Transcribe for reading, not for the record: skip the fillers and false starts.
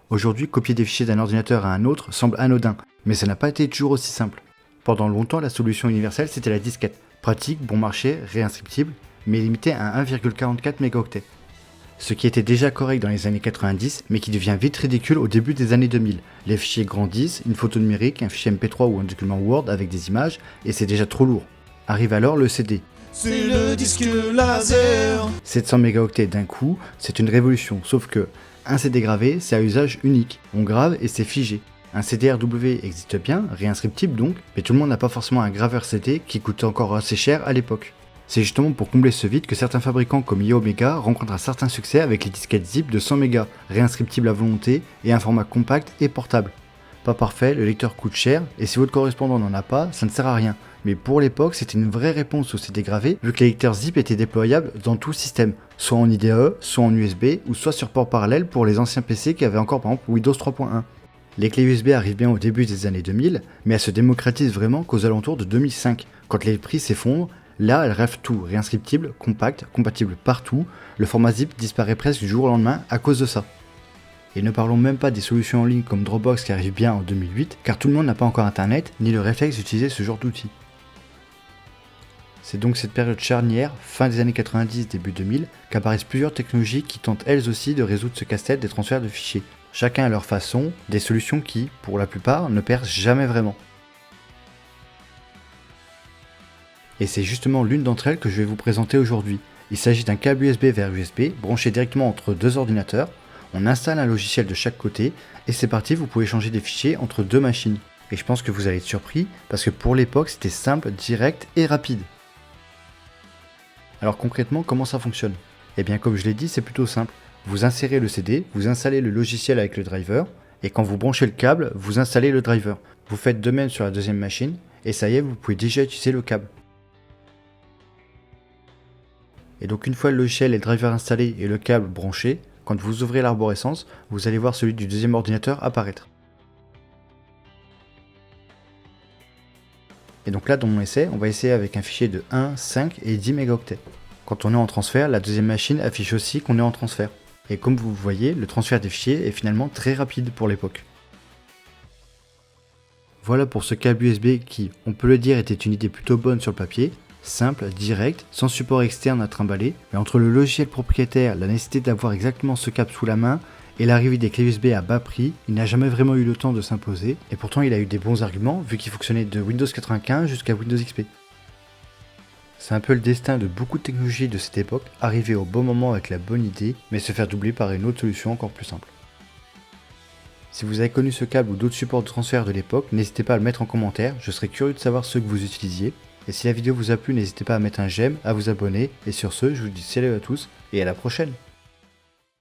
Aujourd'hui, copier des fichiers d'un ordinateur à un autre semble anodin, mais ça n'a pas été toujours aussi simple. Pendant longtemps, la solution universelle c'était la disquette. Pratique, bon marché, réinscriptible, mais limitée à 1,44 mégaoctets. Ce qui était déjà correct dans les années 90, mais qui devient vite ridicule au début des années 2000. Les fichiers grandissent, une photo numérique, un fichier MP3 ou un document Word avec des images, et c'est déjà trop lourd. Arrive alors le CD. C'est le disque laser. 700 mégaoctets d'un coup, c'est une révolution, sauf que un CD gravé, c'est à usage unique. On grave et c'est figé. Un CD-RW existe bien, réinscriptible donc, mais tout le monde n'a pas forcément un graveur CD qui coûtait encore assez cher à l'époque. C'est justement pour combler ce vide que certains fabricants comme Iomega rencontrent un certain succès avec les disquettes zip de 100 mégas, réinscriptibles à volonté et un format compact et portable. Pas parfait, le lecteur coûte cher, et si votre correspondant n'en a pas, ça ne sert à rien. Mais pour l'époque, c'était une vraie réponse au CD gravé, vu que les lecteurs zip étaient déployables dans tout système, soit en IDE, soit en USB, ou soit sur port parallèle pour les anciens PC qui avaient encore par exemple Windows 3.1. Les clés USB arrivent bien au début des années 2000, mais elles se démocratisent vraiment qu'aux alentours de 2005, quand les prix s'effondrent. Là, elles rêvent tout, réinscriptible, compact, compatible partout, le format zip disparaît presque du jour au lendemain à cause de ça. Et ne parlons même pas des solutions en ligne comme Dropbox qui arrivent bien en 2008, car tout le monde n'a pas encore internet, ni le réflexe d'utiliser ce genre d'outils. C'est donc cette période charnière, fin des années 90, début 2000, qu'apparaissent plusieurs technologies qui tentent elles aussi de résoudre ce casse-tête des transferts de fichiers. Chacun à leur façon, des solutions qui, pour la plupart, ne percent jamais vraiment. Et c'est justement l'une d'entre elles que je vais vous présenter aujourd'hui. Il s'agit d'un câble USB vers USB branché directement entre deux ordinateurs. On installe un logiciel de chaque côté et c'est parti, vous pouvez changer des fichiers entre deux machines. Et je pense que vous allez être surpris parce que pour l'époque c'était simple, direct et rapide. Alors concrètement, comment ça fonctionne? Eh bien comme je l'ai dit, c'est plutôt simple. Vous insérez le CD, vous installez le logiciel avec le driver et quand vous branchez le câble, vous installez le driver. Vous faites de même sur la deuxième machine et ça y est, vous pouvez déjà utiliser le câble. Et donc une fois le logiciel et le driver installés et le câble branché, quand vous ouvrez l'arborescence, vous allez voir celui du deuxième ordinateur apparaître. Et donc là dans mon essai, on va essayer avec un fichier de 1, 5 et 10 mégaoctets. Quand on est en transfert, la deuxième machine affiche aussi qu'on est en transfert. Et comme vous voyez, le transfert des fichiers est finalement très rapide pour l'époque. Voilà pour ce câble USB qui, on peut le dire, était une idée plutôt bonne sur le papier. Simple, direct, sans support externe à trimballer, mais entre le logiciel propriétaire, la nécessité d'avoir exactement ce câble sous la main et l'arrivée des clés USB à bas prix, il n'a jamais vraiment eu le temps de s'imposer, et pourtant il a eu des bons arguments vu qu'il fonctionnait de Windows 95 jusqu'à Windows XP. C'est un peu le destin de beaucoup de technologies de cette époque, arriver au bon moment avec la bonne idée, mais se faire doubler par une autre solution encore plus simple. Si vous avez connu ce câble ou d'autres supports de transfert de l'époque, n'hésitez pas à le mettre en commentaire, je serais curieux de savoir ceux que vous utilisiez. Et si la vidéo vous a plu, n'hésitez pas à mettre un j'aime, à vous abonner, et sur ce, je vous dis salut à tous, et à la prochaine.